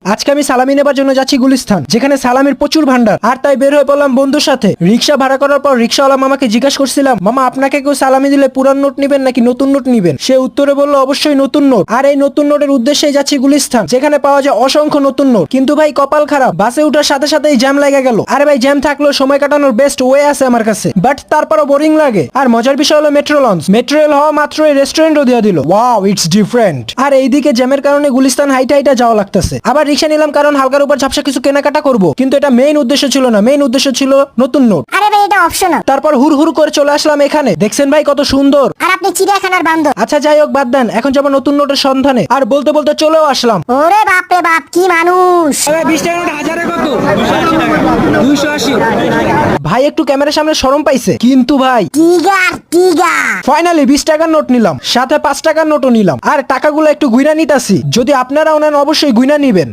আজকে আমি সালামি নেবার জন্য যাচ্ছি গুলিস্তান, যেখানে সালামির প্রচুর ভান্ডার। আর তাই বের হয়ে পড়লাম বন্ধুর সাথে। রিক্সা ভাড়া করার পর রিক্সাওয়ালা মামাকে জিজ্ঞাসা করছিলাম, মামা আপনাকে কেউ সালামি দিলে পুরান নোট নিবেন নাকি নতুন নোট নিবেন? সে উত্তরে বলল অবশ্যই নতুন নোট। আর এই নতুন নোটের উদ্দেশ্যে যাচ্ছি গুলিস্তান, যেখানে পাওয়া যায় অসংখ্য নতুন নোট। কিন্তু ভাই কপাল খারাপ, বাসে উঠার সাথে সাথেই জ্যাম লেগে গেল। আরে ভাই জ্যাম থাকলেও সময় কাটানোর বেস্ট ওয়ে আছে আমার কাছে, বাট তারপরও বোরিং লাগে। আর মজার বিষয় হলো মেট্রো লঞ্চ। মেট্রো রেল হওয়া মাত্র এই রেস্টুরেন্টও দিয়ে দিল। Wow, it's different. আর এইদিকে জ্যামের কারণে গুলিস্তান হাইটা হাইটা যাওয়া লাগতেছে। আবার রিক্সা নিলাম কারণ হালকার উপর ঝাপসা কিছু কেনাকাটা করব, কিন্তু এটা মেইন উদ্দেশ্য ছিল না। মেইন উদ্দেশ্য ছিল নতুন নোট। আরে ভাই এটা অপশনাল। তারপর হুর হুর করে চলে আসলাম এখানে। দেখছেন ভাই কত সুন্দর। আর আপনি চিড়িয়াখানার বান্দর। আচ্ছা যাই হোক, বাদ দেন, এখন যাবো নতুন নোটের সন্ধানে। আর বলতে বলতে চলেও আসলাম। ওরে বাপ রে বাপ, কি মানুষ। 20 টাকা নোট হাজারে কত? 280। ভাই একটু ক্যামেরার সামনে শরম পাইছে, কিন্তু ভাই টিগার টিগার। ফাইনালি 20 টাকার নোট নিলাম, সাথে 5 টাকার নোটও নিলাম। আর টাকাগুলো একটু গুইনা নিতাছি। যদি আপনারাও নেন অবশ্যই গুইনা নিবেন।